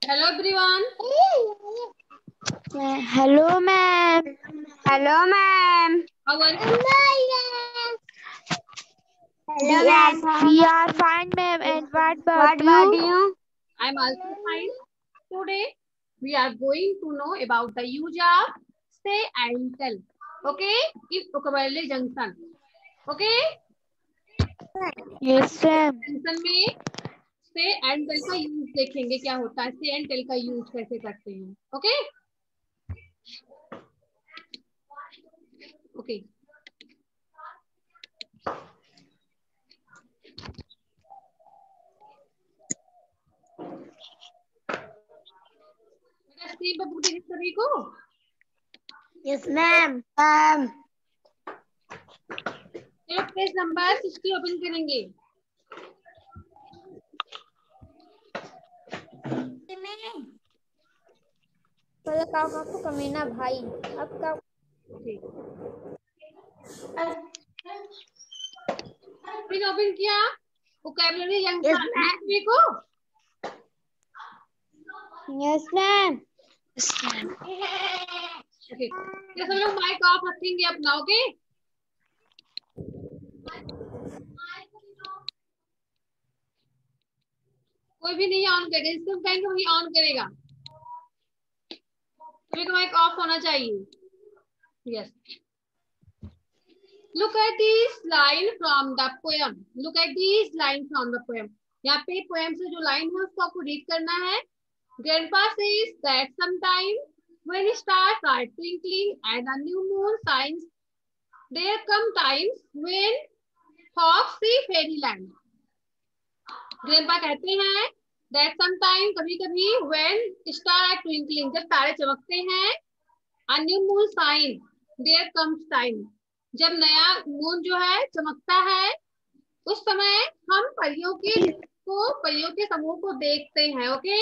Hello everyone. Hello, ma'am. Hello, ma'am. How are you? Hello, ma'am. We are fine, ma'am. And what about What about you? you? I'm also fine. Today we are going to know about the use of say and tell. Okay? In vocabulary junction. Okay? Yes, ma'am. Junction में से and tell का use देखेंगे क्या होता है से and tell का use कैसे करते हैं ओके ओके मेरा स्क्रीन पर बुक देखिए सभी को Yes, ma'am. Ma'am. चलो पेज नंबर 60 ओपन करेंगे आपको कमीना भाई आपका पेज ओपन किया वोकैबुलरी Yes, जंक्शन ma'am. सभी को Yes, ma'am. ओके ये सब लोग माइक ऑफ रखेंगे अपना ओके कोई भी नहीं ऑन करेगा जिसको कहेंगे वही ऑन करेगा सभी का माइक ऑफ होना चाहिए yes Look at this line from the poem. Look at this line from the poem. यहाँ पे poem से जो line है उसको आपको read करना है. Grandpa says that sometime when stars are twinkling and a new moon shines, there come times when fox see fairyland. Grandpa कहते हैं that sometime कभी-कभी when stars are twinkling जब तारे चमकते हैं, a new moon shines, there comes time. जब नया moon जो है चमकता है उस समय हम परियों के समूह को देखते हैं okay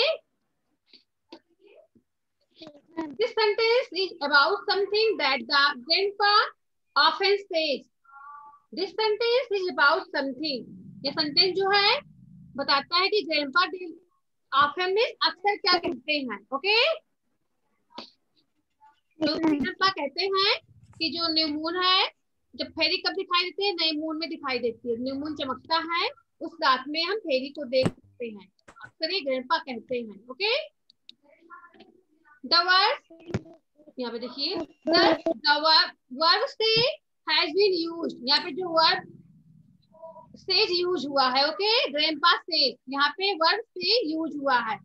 this sentence is about something that the grandpa often says this sentence is about something ये सेंटेंस जो है बताता है कि ग्रैंडपा ऑफन में अक्सर क्या कहते हैं ओके तो ग्रैंडपा कहते हैं कि जो न्यू मून है जब फेरी कब दिखाई देती है नए मून में दिखाई देती है न्यू मून चमकता है उस रात में हम फेरी को देख सकते हैं अक्सर ये ग्रैंडपा कहते हैं ओके द वर्ड यहाँ पे देखिए the verb say has been used यहाँ पे जो वर्ब सेज यूज हुआ है ओके ग्रैंडपा से यहाँ पे वर्ब से यूज हुआ है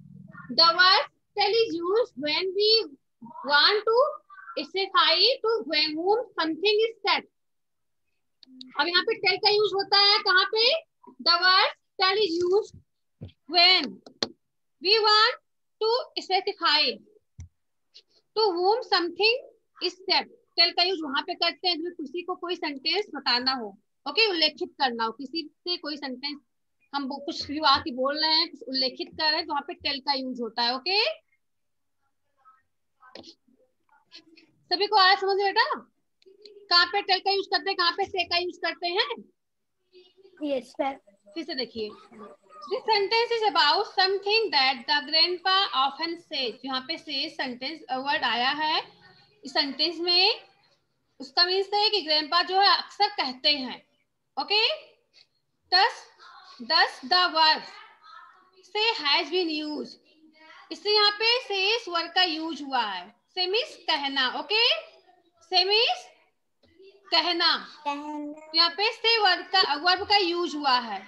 the verb tell is used when we want to specify to whom something is said अब यहाँ पे टेल का यूज होता है कहाँ पे the word tell is use when we want to specify to whom something is said tell का use वहां पे करते हैं जब किसी को कोई सेंटेंस बताना हो ओके उल्लेखित करना हो किसी से कोई सेंटेंस हम कुछ भी आके बोल रहे हैं कुछ उल्लेखित कर रहे हैं तो वहां पे टेल का यूज होता है ओके सभी को आया समझ बेटा कहाँ पे टेल का यूज करते हैं कहाँ पे से का यूज करते हैं Yes, ma'am. फिर से देखिए this sentence is about something that the grandpa often says यहाँ पे से सेंटेंस वर्ड आया है इस सेंटेंस में उसका मीन्स है कि ग्रैंडपा जो है अक्सर कहते हैं ओके दस the verb say has been use इससे यहाँ पे से इस वर्ड का यूज हुआ है से मीन्स कहना ओके से मीन्स कहना यहाँ पे से वर्ब का यूज हुआ है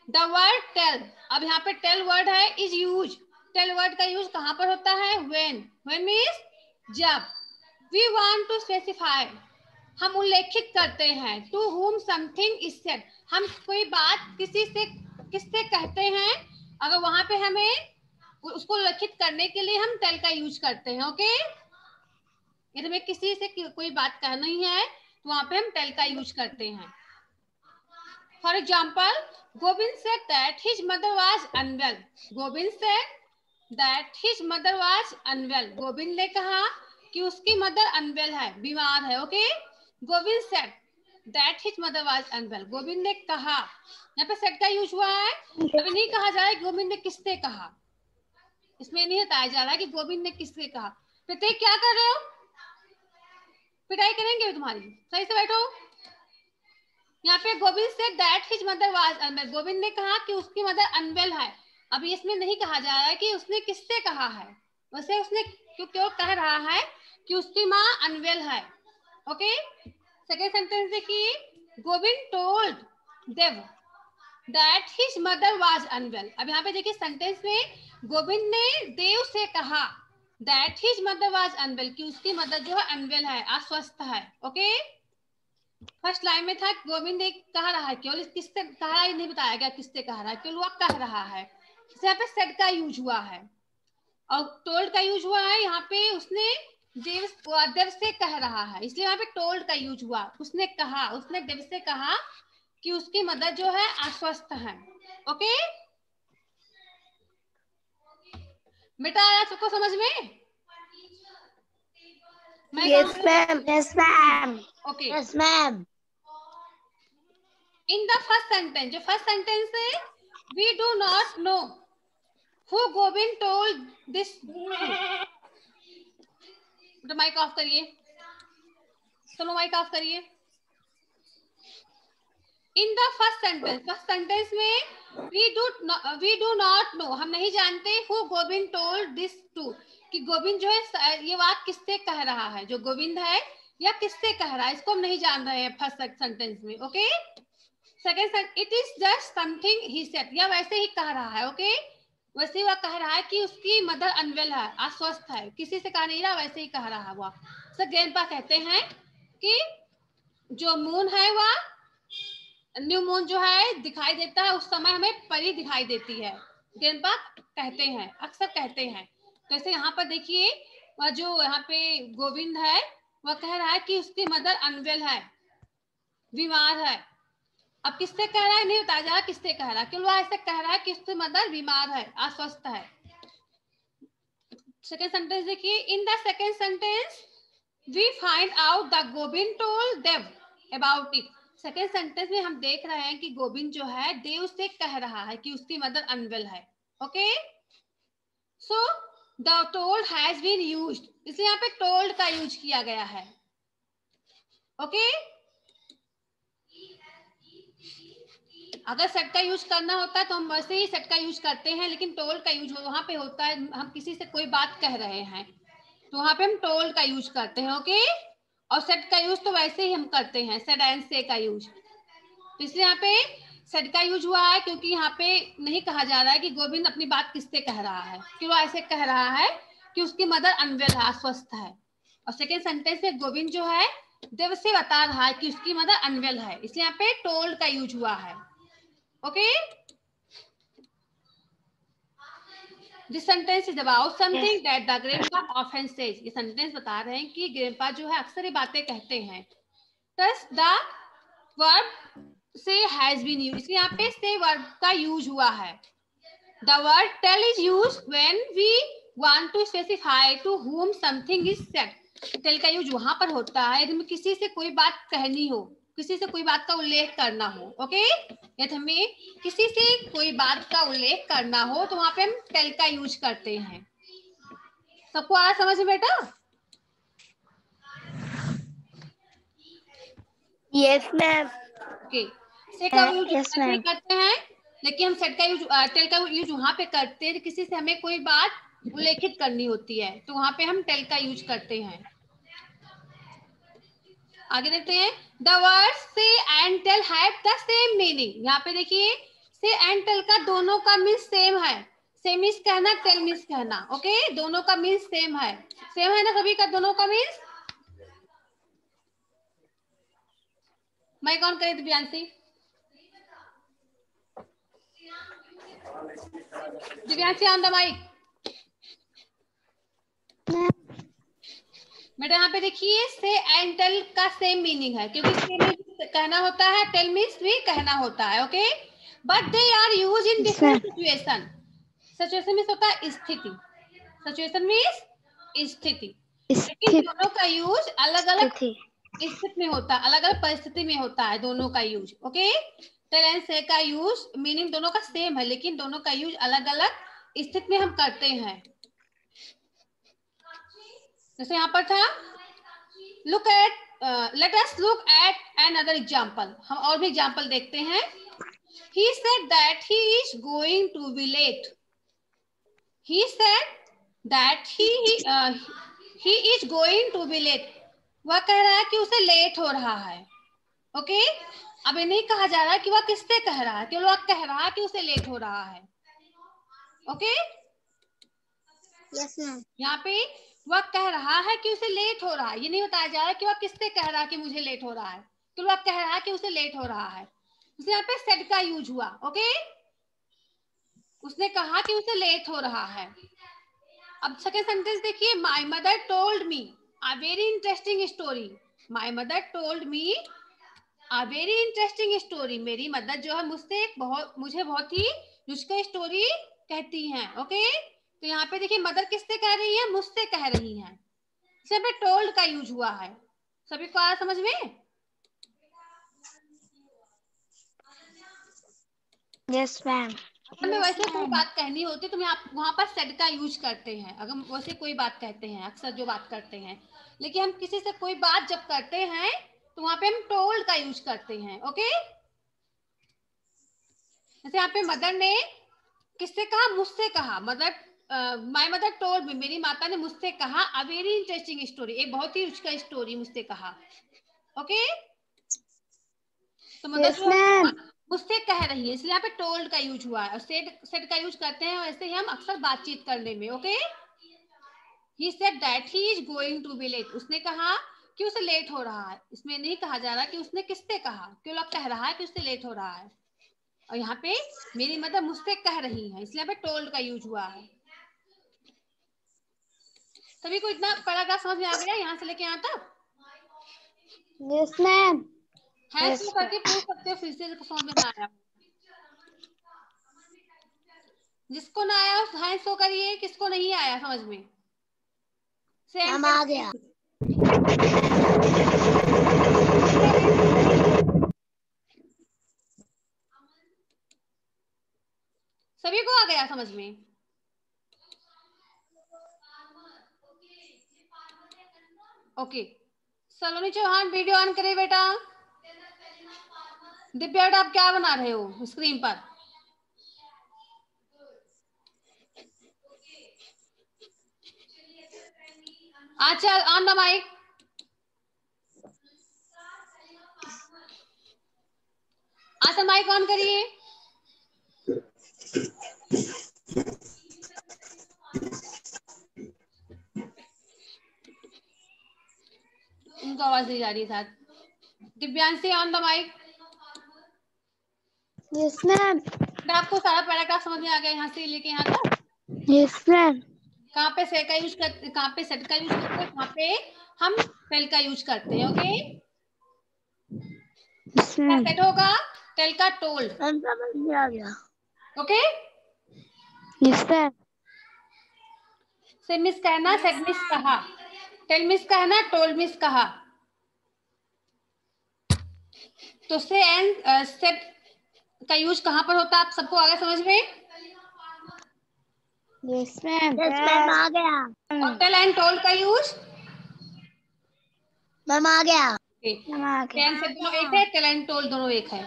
द वर्ड टेल अब यहाँ पे टेल वर्ड है इज यूज टेल वर्ड का यूज कहाँ पर होता है व्हेन मीन्स जब वी वांट टू स्पेसिफाई हम उल्लेखित करते हैं to whom something is said हम कोई बात किससे कहते हैं अगर वहां पे हमें उसको उल्लेखित करने के लिए हम टेल का यूज करते हैं ओके यदि हमें किसी से कोई बात कहनी है तो वहां पे हम टेल का यूज करते हैं for example Govind said that his mother was unwell Govind said that his mother was unwell Govind ने कहा कि उसकी मदर अनवेल है बीमार है okay Govind said that his mother was unwell Govind ने कहा यहाँ पे सेड का यूज हुआ है अभी नहीं कहा जाए गोविंद ने किससे कहा इसमें नहीं बताया जा रहा है कि गोविंद ने किससे कहा। प्रत्येक क्या कर रहे हो, पिटाई करेंगे तुम्हारी, सही से बैठो। यहाँ पे गोविंद से that his mother was unwell, Govind ने कहा कि उसकी मदर अनवेल है। अभी इसमें नहीं कहा जा रहा है कि उसने किससे कहा है, वैसे उसने क्यों कह रहा है कि उसकी माँ अनवेल है। ओके, सेकेंड सेंटेंस देखिए, Govind told Dev that his mother was unwell. अब यहाँ पे देखिए सेंटेंस में गोविंद ने देव से कहा that his mother was unwell, कि उसकी मदर जो है अनवेल है, अस्वस्थ है। ओके, फर्स्ट लाइन में था गोविंद ने कह रहा है, केवल किससे कह रहा है नहीं बताया गया किससे कह रहा है, केवल वो कह रहा है। यहाँ पे सेड का यूज हुआ है और टोल्ड का यूज हुआ है। यहाँ पे उसने देव से कह रहा है, इसलिए यहाँ पे टोल्ड का यूज हुआ। उसने कहा, उसने देव से कहा कि उसकी मदर जो है अस्वस्थ है। ओके, बेटा आया सबको समझ में? Yes ma'am. Yes ma'am. Okay, Yes ma'am. In the first sentence, जो फर्स्ट सेंटेंस है, we do not know who Govind told this. तो माइक ऑफ करिए, चलो माइक ऑफ करिए। इन द फर्स्ट सेंटेंस में वी डू नॉट नो, हम नहीं जानते, who Govind told this to, कि गोविंद जो है ये बात किससे कह रहा है, जो गोविंद है या किससे कह रहा है, इसको हम नहीं जान रहे हैं फर्स्ट सेंटेंस में। Okay, second, it is just something he said, या वैसे ही कह रहा है। ओके, वैसे ही वह कह रहा है कि उसकी मदर अनवेल है, अस्वस्थ है, किसी से कह नहीं रहा, वैसे ही कह रहा है वह। सर ग्रैंडपा कहते हैं कि जो मून है वह, न्यू मून जो है दिखाई देता है, उस समय हमें परी दिखाई देती है, ग्रैंडपा कहते हैं, अक्सर कहते हैं। तो ऐसे यहाँ पर देखिए, वह जो यहाँ पे गोविंद है वह कह रहा है कि उसकी मदर अनवेल है, बीमार है। अब किससे कह रहा है नहीं बताया जा रहा किससे कह रहा है, क्यों वह ऐसे कह रहा है कि उसकी मदर बीमार है, अस्वस्थ है। सेकेंड सेंटेंस देखिए, in the second sentence we find out the Govind told Dev about it. Second sentence में हम देख रहे हैं कि गोविंद जो है देव से कह रहा है कि उसकी मदर अनवेल है। Okay, so the told has been used, इसलिए यहाँ पे टोल्ड का यूज किया गया है। ओके, अगर सेट का यूज करना होता है तो हम वैसे ही सेट का यूज करते हैं, लेकिन टोल्ड का यूज वहां पे होता है, हम किसी से कोई बात कह रहे हैं तो वहां पे हम टोल्ड का यूज करते हैं। ओके, और सेट का यूज तो वैसे ही हम करते हैं, सेड एंड से का यूज। तो इसलिए यहाँ पे सेड का यूज हुआ है, क्योंकि यहाँ पे नहीं कहा जा रहा है कि गोविंद अपनी बात किससे कह रहा है, कि वो ऐसे कह रहा है कि उसकी मदर अनवेल है, अस्वस्थ है। और सेकेंड सेंटेंस में गोविंद जो है देव से बता रहा है कि उसकी मदर अनवेल है, इसलिए यहाँ पे टोल्ड का यूज हुआ है। Okay, this sentence is about something that the grandpa often says. ये सेंटेंस बता रहे हैं कि ग्रैंडपा जो है अक्सर ये बातें कहते हैं। Thus the verb say has been used, इसलिए यहाँ पे से वर्ब का यूज हुआ है। The word tell is used when we want to specify to whom something is said। टेल का यूज वहां पर होता है यदि हमें किसी से कोई बात कहनी हो, किसी से कोई बात का उल्लेख करना हो। ओके, यदि हमें किसी से कोई बात का उल्लेख करना हो तो वहां पे हम टेल का यूज करते हैं। सबको आ समझ में बेटा? Yes ma'am. ओके, से का यूज Yes ऐसे ही ma'am. करते हैं, लेकिन हम सेट का यूज टेल का यूज वहां पे करते हैं किसी से हमें कोई बात उल्लेखित करनी होती है, तो वहां पे हम टेल का यूज करते हैं। आगे देखते हैं, the word say and tell have the same meaning. यहाँ पे देखिए से एंड टेल का दोनों का मीन्स सेम है। से मीन्स कहना, टेल मीन्स कहना। ओके, दोनों का मीन्स सेम है ना सभी का, दोनों का मीन्स। माइक ऑन करें Divyanshi, Divyanshi on the mic. बेटा यहाँ पे देखिए से एंड टेल का सेम मीनिंग है, क्योंकि से मीन्स कहना होता है, टेल मीन्स भी कहना होता है। Okay, but they are use in different situation. Situation means होता है स्थिति, सिचुएशन मीन्स स्थिति, लेकिन दोनों का यूज अलग अलग स्थिति में होता है, अलग अलग परिस्थिति में होता है दोनों का यूज। ओके, टेल एंड से का यूज मीनिंग दोनों का सेम है, लेकिन दोनों का यूज अलग अलग स्थिति में हम करते हैं। जैसे यहाँ पर था look at, let us look at another example. हम और भी एग्जाम्पल देखते हैं. He said that he is going to be late. He said that he is going to be late. वह कह रहा है कि उसे लेट हो रहा है. ओके अब ये नहीं कहा जा रहा कि वह किससे कह रहा है, केवल वह कह रहा है कि उसे लेट हो रहा है. Okay yes ma'am. यहाँ पे वह कह रहा है कि उसे लेट हो रहा है. ये नहीं बताया जा रहा कि वह किससे कह रहा है कि मुझे लेट हो रहा है, केवल वह कह रहा है कि उसे लेट हो रहा है. तो यहाँ पे सेड का यूज हुआ. ओके उसने कहा कि उसे लेट हो रहा है. अब सेकंड सेंटेंस देखिए. My mother told me a very interesting story. My mother told me a very interesting story. मेरी मदर जो है मुझे बहुत ही रुचिकर स्टोरी कहती हैं. ओके तो यहाँ पे देखिए मदर किससे कह रही है, मुझसे कह रही हैं. इसमें पे टोल्ड का यूज हुआ है. सभी को आया समझ में? Yes ma'am. अगर मैं वैसे कोई बात कहनी होती तो मैं आप वहां पर सेड का यूज करते हैं. अगर वैसे कोई बात कहते हैं अक्सर जो बात करते हैं, लेकिन हम किसी से कोई बात जब करते हैं तो वहां पे हम टोल्ड का यूज करते हैं. ओके जैसे यहाँ पे मदर ने किससे कहा, मुझसे कहा. माय मदर टोल्ड मी, मेरी माता ने मुझसे कहा अ वेरी इंटरेस्टिंग स्टोरी, एक बहुत ही रुचिकर स्टोरी मुझसे कहा. ओके तो मदर यस जो मैम. मुझसे कह रही है, इसलिए यहाँ पे टोल्ड का यूज हुआ है. और सेड का यूज करते हैं वैसे ही हम अक्सर बातचीत करने में. Okay he said that he is going to be late. उसने कहा कि उसे लेट हो रहा है. इसमें नहीं कहा जा रहा कि उसने किससे कहा, क्यों लोग कह रहा है कि उससे लेट हो रहा है. और यहाँ पे मेरी मदर मुझसे कह रही है, इसलिए यहाँ पे टोल्ड का यूज हुआ है. सभी को इतना पैराग्राफ समझ में आ गया यहाँ से लेके यहाँ तक? Yes ma'am. है तो करके पूछ सकते हो फिर से समझ में ना आया. जिसको ना आया उस है सो करिए, किसको नहीं आया समझ में मैम आ गया. सभी को आ गया समझ में? Okay Saloni Chauhan video on करे बेटा. दिव्या बेटा आप क्या बना रहे हो स्क्रीन पर? अच्छा ऑन द माइक. अच्छा माइक ऑन करिए. उनको आवाज दी जा रही है साथ. Divyanshi on the mic. Yes ma'am. आपको सारा पैराग्राफ समझ में आ गया यहाँ से लेके यहाँ तक? Yes ma'am. कहाँ पे सेट का यूज करते, कहाँ पे सेट का यूज करते हैं, कहाँ पे हम टेल का यूज करते हैं. ओके क्या सेट होगा? टेल का टोल्ड. मैम समझ में आ गया. Okay yes ma'am. से मिस कहना, सेट मिस कहा. टेल मिस कहना, टोल्ड मिस कहा. तो से एंड सेट का यूज कहाँ पर होता है, आप सबको आ गया समझ में? Yes ma'am. यस मैम आ गया. और टेल एंड टोल्ड का यूज मैम आ गया. टेल से दोनों एक है, टेल एंड टोल्ड दोनों एक है.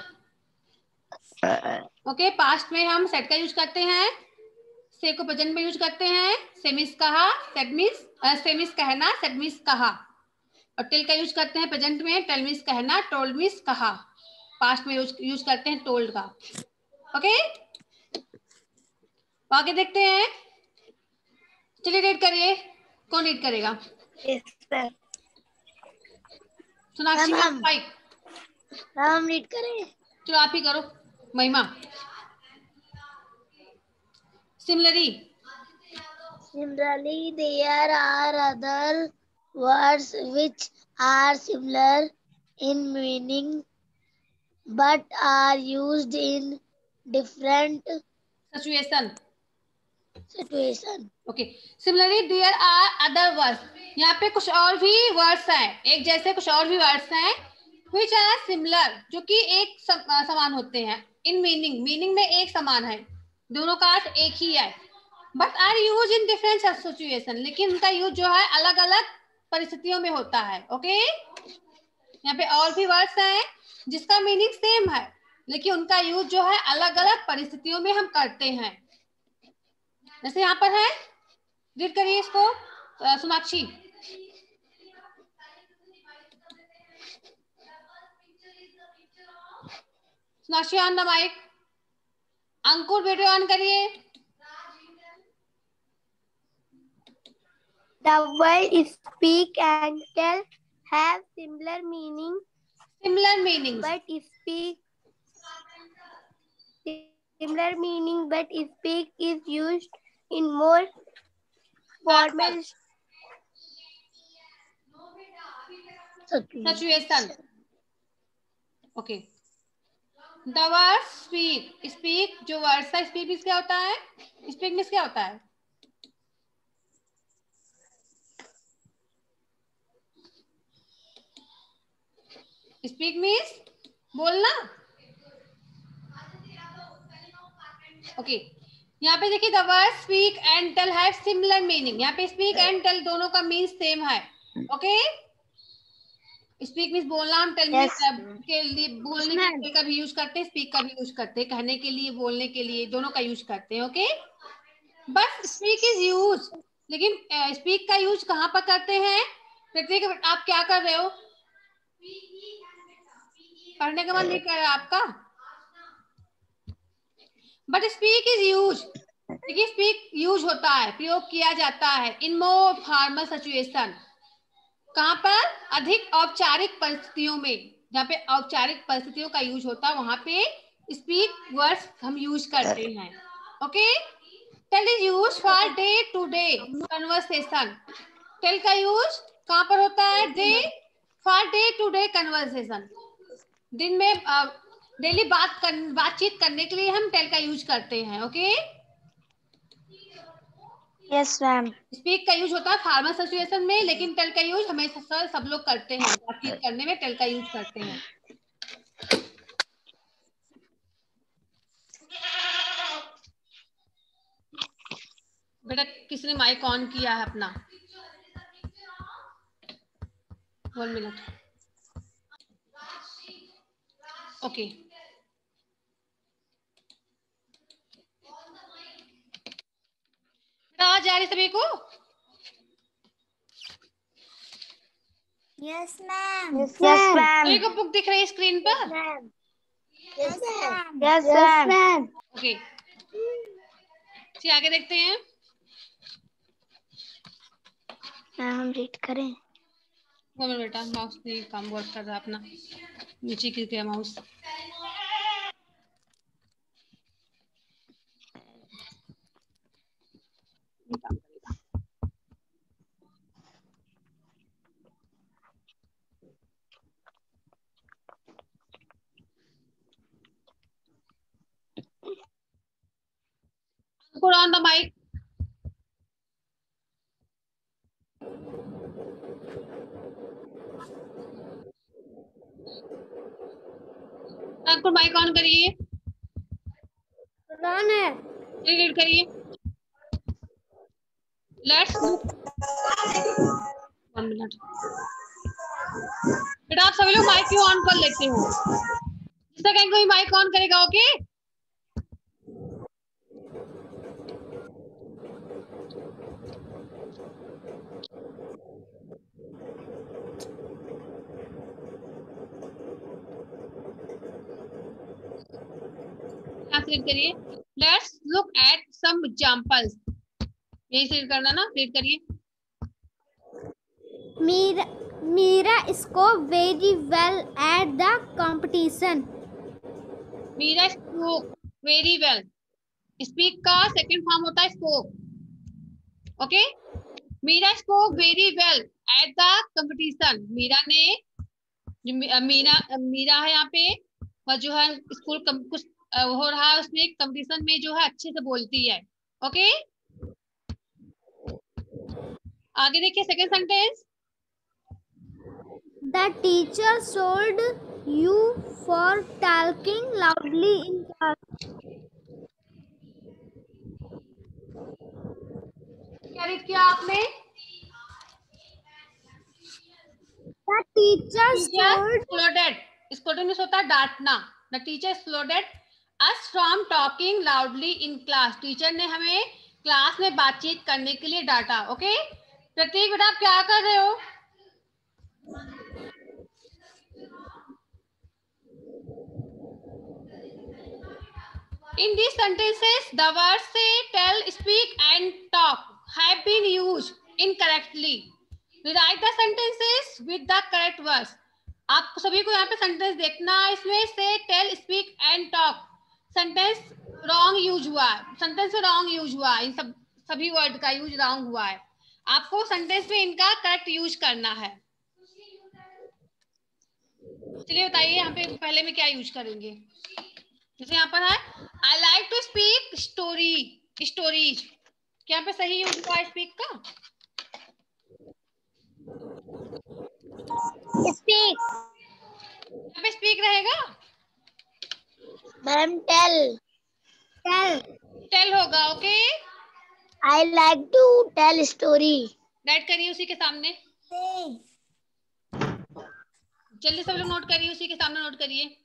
ओके पास्ट में हम सेट का यूज करते हैं, से को प्रेजेंट में यूज करते हैं. सेमिस कहा, सेट मिस, सेमिस कहना, सेट मिस कहा. और टेल का यूज करते हैं प्रेजेंट में, टेल मिस कहना, टोल्ड मिस कहा. पास्ट में यूज करते हैं टोल्ड का. ओके आगे देखते हैं. चलिए रीड करिए. कौन रीड करेगा? Sonakshi ma'am mic. हम रीड करें. चलो आप ही करो. महिमा. Similarly, there are other words which are similar in meaning but are used in different situation. Okay. Similarly, there are other words. यहाँ पे कुछ और भी वर्ड्स हैं, एक जैसे कुछ और भी वर्ड्स हैं which are similar, जो कि एक समान होते हैं. In meaning, meaning में एक समान है, दोनों का अर्थ एक ही है. But are use in different situation, लेकिन उनका यूज जो है अलग अलग परिस्थितियों में होता है। ओके, यहाँ पे और भी वर्ड्स हैं जिसका मीनिंग सेम है, लेकिन उनका यूज जो है अलग अलग परिस्थितियों में हम करते हैं। जैसे यहाँ पर है, रीड करिए इसको Sonakshi. Sonakshi on the mic. Ankur video on करिए। The word speak and tell have similar meaning, similar meaning, but speak is used in more formal situation. Okay, the word speak, speak जो वर्ड है, स्पीक मीन्स क्या होता है? Speak means क्या होता है? Speak means बोलना। ओके, यहाँ पे देखिए the word speak and tell have similar meaning. यहाँ पे स्पीक एंड टेल दोनों का मीन्स सेम है। ओके, स्पीक मीन्स बोलना, हम टेल Yes. के लिए बोलने के लिए का भी यूज करते हैं, स्पीक का भी यूज करते हैं, कहने के लिए, बोलने के लिए, दोनों का यूज करते हैं। Okay, but speak is use, लेकिन स्पीक का यूज कहाँ पर करते हैं? ऋतिक आप क्या कर रहे हो? पढ़ने का मन नहीं कर रहा आपका? बट स्पीक इज यूज, देखिए स्पीक यूज होता है, प्रयोग किया जाता है इन मोर फॉर्मल सिचुएशन। कहाँ पर? अधिक औपचारिक परिस्थितियों में, जहाँ पे औपचारिक परिस्थितियों का यूज होता है वहां पे स्पीक वर्ड्स हम यूज करते हैं। Okay, tell is use for day to day conversation. Tell का यूज कहाँ पर होता है? Day, for day to day conversation, दिन में डेली बातचीत करने के लिए हम टेल का यूज करते हैं। Okay, yes ma'am. स्पीक का यूज होता है फॉर्मल सिचुएशन में, लेकिन टेल का यूज हमेशा सब लोग करते हैं, बातचीत करने में टेल का यूज करते हैं। बेटा किसने माइक ऑन किया है अपना? 1 मिनट। ओके, आवाज आ रही सभी को? Yes, ma'am. Yes ma'am. सभी को बुक दिख रही है स्क्रीन पर? Yes, ma'am. Yes ma'am. Okay, चलिए आगे देखते हैं। मैम हम रीड करें? 1 मिनट बेटा, माउस नहीं काम वर्क कर रहा अपना, नीचे गिर गया mouse. Put on the mic. Ankur mic on करिए, कौन है? रीड करिए। लेट्स 1 मिनट बेटा, आप सभी लोग माइक क्यों ऑन कर लेते हो? जिसका कहीं कोई माइक ऑन करेगा। ओके, रीड करिए। Let's look at some examples. यही से रीड करना ना, रीड करिए। Mira scored very well at the competition. Meera spoke very well. Speak का सेकंड फॉर्म होता है spoke. Okay, Meera spoke very well at the competition. Meera ने, मीरा है यहाँ पे, और जो है स्कूल कुछ हो रहा है उसमें कंपटीशन में जो है अच्छे से बोलती है। ओके, आगे देखिए second sentence. The teacher scolded you for talking loudly in class. क्या रीड किया आपने? The teacher teacher scolded, scolded means होता है डांटना। The teacher scolded us from talking loudly in class. Teacher ने हमें क्लास में बातचीत करने के लिए डांटा। ओके, प्रतीक बेटा आप क्या कर रहे हो? In these sentences, the words say, tell, speak, and talk have been used incorrectly. Rewrite the sentences with the correct words. आप सभी को यहाँ पे सेंटेंस देखना है, इसमें से tell, speak and talk sentence wrong use हुआ है, सेंटेंस में रॉन्ग यूज हुआ है, इन सभी वर्ड का यूज रॉन्ग हुआ है। आपको सेंटेंस में इनका करेक्ट यूज करना है। चलिए बताइए यहाँ पे पहले में क्या यूज करेंगे। जैसे यहाँ पर है I like to speak stories, क्या पे सही यूज हुआ है स्पीक का? speak. यहाँ पे स्पीक रहेगा, Ma'am, tell. टेल होगा। Okay, I like to tell story. Right करिए उसी के सामने, जल्दी सब लोग नोट करिए, उसी के सामने नोट करिए।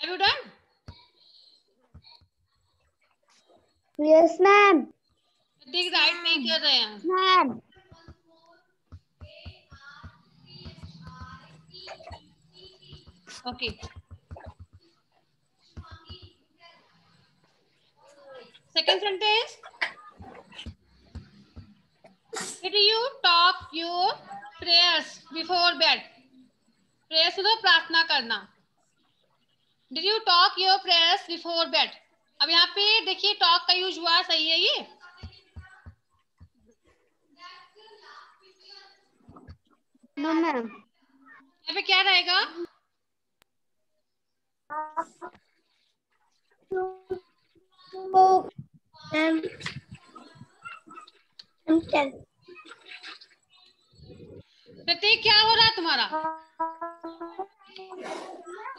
Have you done? Yes, ma'am. ठीक, राइट नहीं कर रहे हैं। Ma'am. Okay, second sentence, Did you talk your prayers before bed? Prayers तो प्रार्थना करना। Did you talk your prayers before bed? अब यहाँ पे देखिए टॉक का यूज हुआ, सही है ये? No, ma'am. यहाँ पे क्या रहेगा? Ma'am. Tell. प्रतीक क्या हो रहा है तुम्हारा?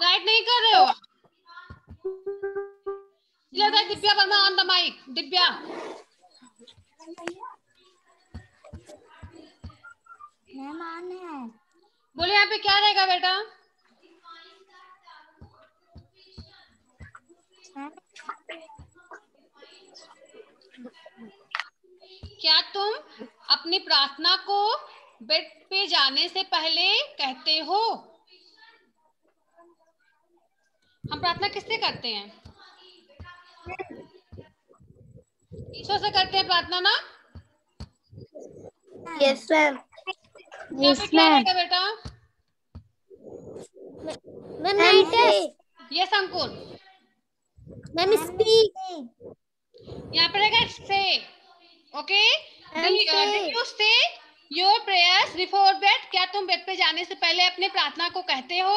राइट नहीं कर रहे हो? Divya Verma on the mic. Divya, ma'am on है। बोले यहाँ पे क्या रहेगा बेटा? क्या तुम अपनी प्रार्थना को बेड पे जाने से पहले कहते हो? हम प्रार्थना किससे करते हैं? ईश्वर से करते हैं प्रार्थना ना? Yes, ma'am. यहाँ पे क्या रहेगा बेटा? Ma'am, यस अंकुर, ma'am, speak. यहाँ पे रहेगा से। ओके, डिड यू से योर प्रेयर्स बिफोर बेड? क्या तुम बेड पे जाने से पहले अपने प्रार्थना को कहते हो?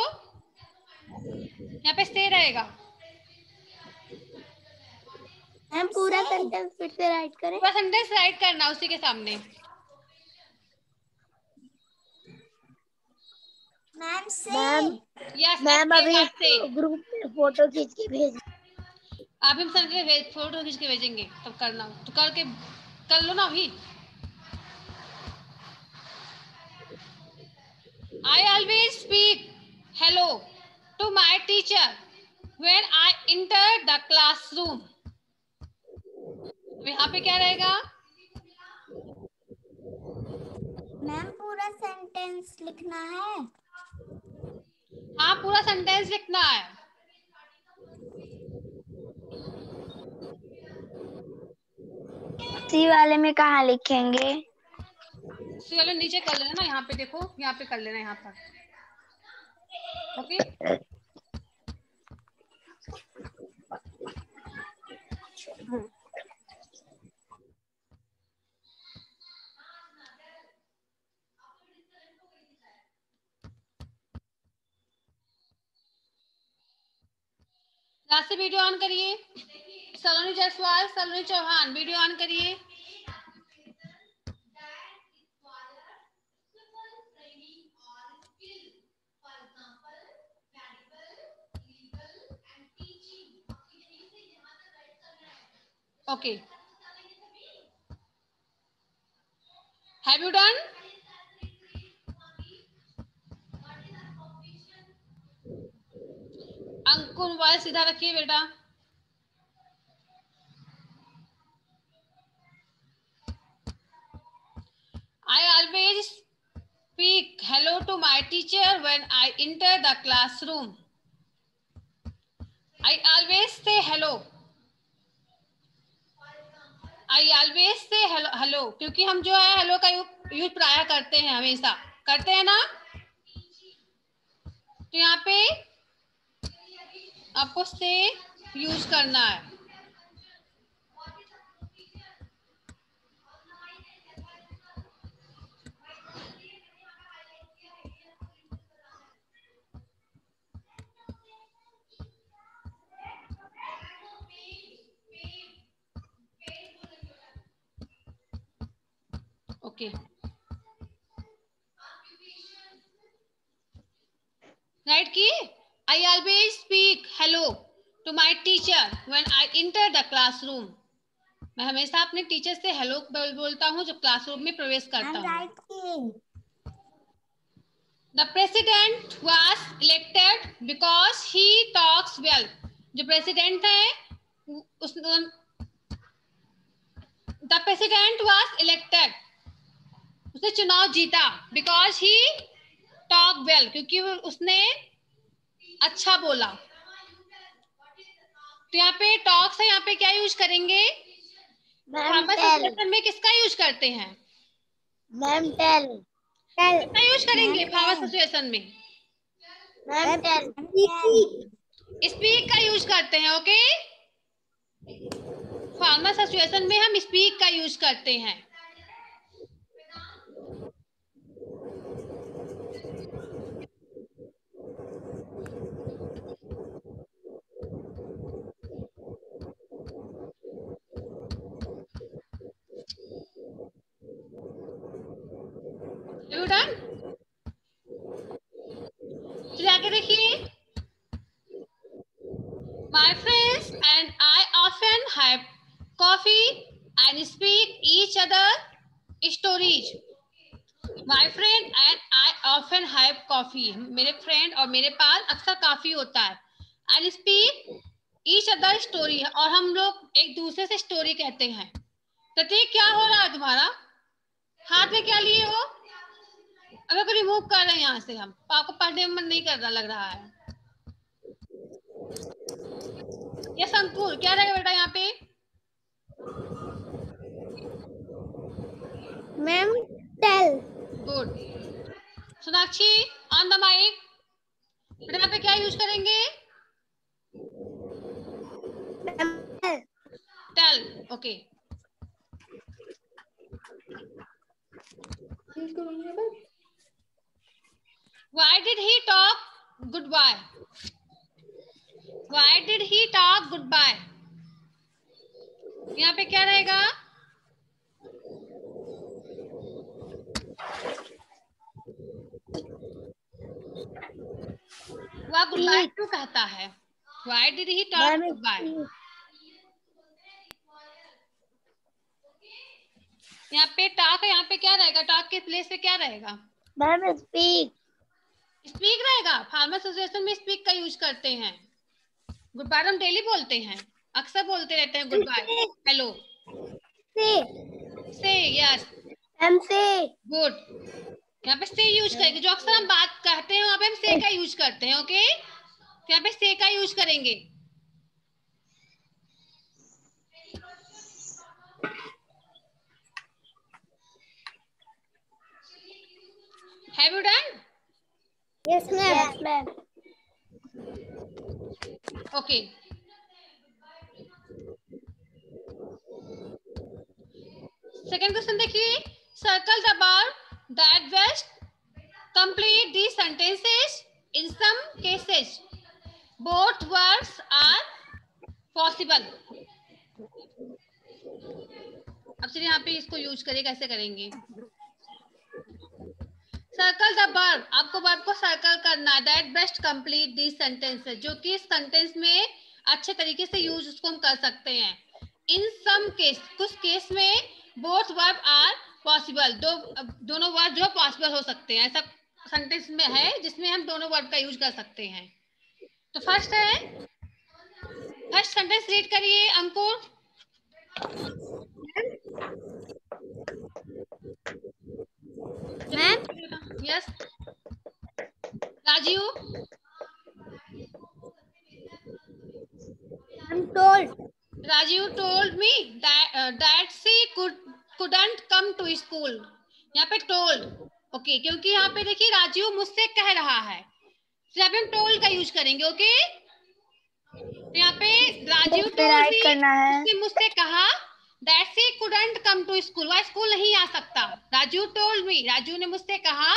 यहाँ पे से रहेगा। मैम पूरा सेंटेंस फिर से राइट करें। पूरा सेंटेंस राइट करना उसी के सामने। मैम मैम यस मैम अभी से ग्रुप में फोटो खींच के भेज। आप हम सर के फोटो खींच के भेजेंगे, तब करना तो करके कर लो ना अभी। I always speak hello to my teacher when I enter the classroom. यहाँ पे क्या रहेगा? मैम पूरा सेंटेंस लिखना है। हाँ, पूरा सेंटेंस लिखना है। सी वाले में कहाँ लिखेंगे? सी वाले नीचे कर लेना ना, यहाँ पे देखो, यहाँ पे कर लेना, यहाँ पर। ओके, यहाँ से वीडियो ऑन करिए। सलोनी जायसवाल, सलोनी चौहान, वीडियो ऑन करिए। Okay, have you done? Ankur mobile सीधा रखिए बेटा। I always speak hello to my teacher when I enter the classroom. I always say hello. I always say hello, hello, क्योंकि हम जो है hello का यूज प्राय करते हैं, हमेशा करते हैं ना। तो यहाँ पे आपको से यूज करना है। ओके, राइट की। I always speak hello to my teacher when I enter the classroom. मैं हमेशा अपने टीचर से हेलो बोलता हूँ जब क्लासरूम में प्रवेश करता हूँ। The president was elected because he talks well. जो प्रेसिडेंट है उस The president was elected, उसने चुनाव जीता because he talked well, क्योंकि उसने अच्छा बोला। तो यहाँ पे टॉक्स है, यहाँ पे क्या यूज करेंगे? फार्मर सिचुएशन में किसका यूज करते हैं? Ma'am tell. किसका यूज करेंगे फार्मर सिचुएशन में? Ma'am tell. स्पीक का यूज करते हैं। ओके, फार्मर सिचुएशन में हम स्पीक का यूज करते हैं। You done? चलिए आगे देखिए। My friends and I often have coffee and speak each other stories. My friend and I often have coffee. मेरे फ्रेंड और मेरे पास अक्सर काफी होता है। And speak each other story, और हम लोग एक दूसरे से स्टोरी कहते हैं। प्रतीक, क्या हो रहा है तुम्हारा? हाथ में क्या लिए हो? अगर को रिमूव कर रहे हैं यहाँ से, हम आपको पढ़ने में मन नहीं कर रहा लग रहा है। ये अंकुर क्या रहेगा बेटा यहाँ पे? Ma'am tell. Good. Sonakshi on the mic. बेटा यहाँ पे क्या यूज करेंगे? Tell. Okay, Why did he talk goodbye? Why did he talk goodbye? यहाँ पे क्या रहेगा? वह goodbye क्यों कहता है? Why did he talk goodbye? यहाँ पे talk है, यहाँ पे क्या रहेगा? talk के प्लेस पे क्या रहेगा? Ma'am speak. स्पीक रहेगा। फार्मर सिचुएशन में स्पीक का यूज करते हैं। गुड बाय हम डेली बोलते हैं, अक्सर बोलते रहते हैं गुड बाय, हेलो। से यस, एम से। गुड। यहाँ पे से यूज करेंगे, जो अक्सर हम बात कहते हैं वहाँ पे हम से का यूज करते हैं। ओके, यहाँ पे से का यूज करेंगे। Have you done? Yes ma'am. Okay, second question देखिए। Circle the bar that best complete these sentences. In some cases both words are possible. अब चलिए यहाँ पे इसको यूज करिए, कैसे करेंगे। सर्कल द वर्ब, आपको वर्ब को सर्कल करना है। That best complete this sentences, जो कि इस सेंटेंस में अच्छे तरीके से यूज उसको हम कर सकते हैं। इन सम केस, कुछ केस में बोथ वर्ब आर पॉसिबल, दोनों वर्ब जो पॉसिबल हो सकते हैं। ऐसा सेंटेंस में है जिसमें हम दोनों वर्ब का यूज कर सकते हैं। तो फर्स्ट सेंटेंस रीड करिए Ankur. Ma'am yes Rajiv. Raju told me that she couldn't come to school. यहाँ पे told, ओके, क्योंकि यहाँ पे देखिए राजीव मुझसे कह रहा है, सिर्फ हम told का यूज करेंगे। ओके, तो यहाँ पे राजीव told me, उसने मुझसे कहा that she couldn't come to school, वह स्कूल नहीं आ सकता। राजू told me, राजू ने मुझसे कहा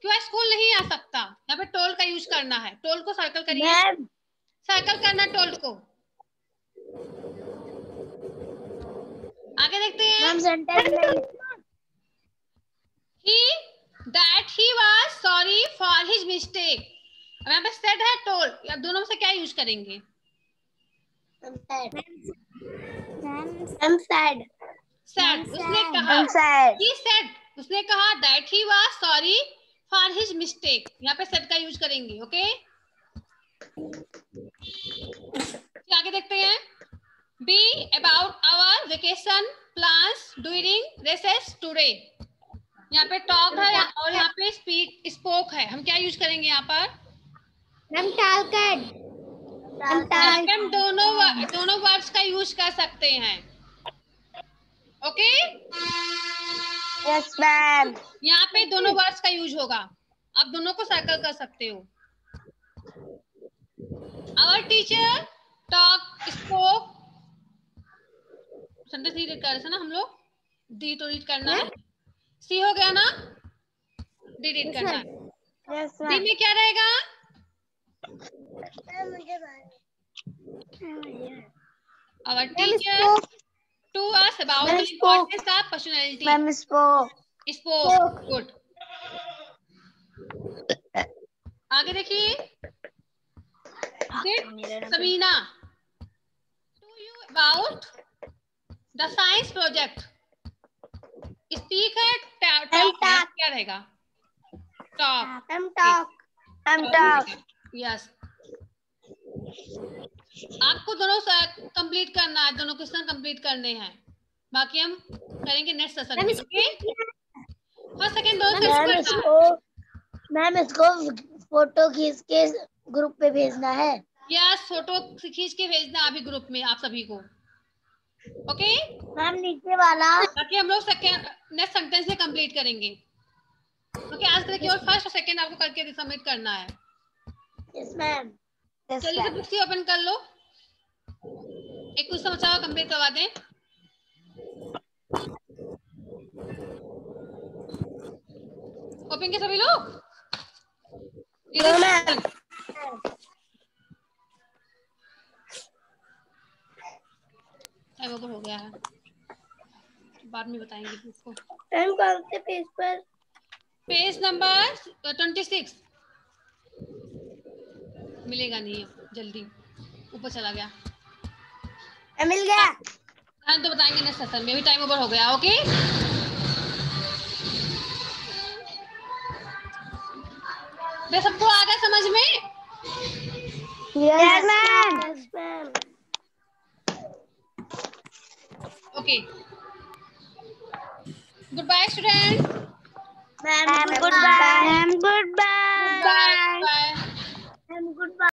कि वह स्कूल नहीं आ सकता। यहाँ पे told का यूज करना है। told को सर्कल करिए, सर्कल करना told को। आगे देखते हैं। He was sorry for his mistake। अब यहाँ पे said है told, अब दोनों में से क्या यूज करेंगे? said, उसने कहा, he said, उसने कहा that he was sorry for his mistake, यहाँ पे said का यूज करेंगे। ओके, आगे देखते हैं। Be about our vacation plans during recess today। यहाँ पे टॉक है और यहाँ पे स्पोक है। हम क्या यूज करेंगे यहाँ पर? हम दोनों वर्ड्स का यूज कर सकते हैं। Okay, yes ma'am. यहाँ पे दोनों वर्ड्स का यूज होगा। आप दोनों को सर्कल कर सकते हो। Our teacher talk spoke, sentence नहीं रीड कर रहे थे ना हम लोग, डी तो रीड करना है। सी हो गया ना, डी रीड करना है। डी में क्या रहेगा? Our teacher to us about the importance of personality। Ma'am spoke, good। आगे देखिए। Sabina to you about the science project। Speak है, क्या रहेगा? टॉक। यस, आपको दोनों कंप्लीट करना है, दोनों क्वेश्चन कंप्लीट करने हैं, बाकी हम करेंगे नेक्स्ट सेशन में। ओके, फर्स्ट सेकंड दोनों करना। मैम इसको फोटो खींच के ग्रुप पे भेजना है। यस, फोटो खींच के भेजना अभी ग्रुप में आप सभी को। ओके मैम नीचे वाला, ताकि हम लोग सेकंड नेक्स्ट सेंटेंस से कंप्लीट करेंगे। ओके, आज देखिए और फर्स्ट और सेकंड आपको करके सबमिट करना है। Yes ma'am. चलिए सब बुक्स ओपन कर लो, एक कुछ समझा कंप्लीट करवा दें। ओपन के सभी लोग। टाइम ओवर हो गया है, बाद में बताएंगे इसको। मैम कौन से पेज पर? पेज नंबर 26 मिलेगा नहीं, जल्दी ऊपर चला गया। मिल गया। हाँ, तो बताएंगे नेक्स्ट सेशन में, भी टाइम ओवर हो गया। ओके, वे सबको आ गया समझ में? Yes ma'am. Okay, goodbye student. Ma'am goodbye. Ma'am good bye.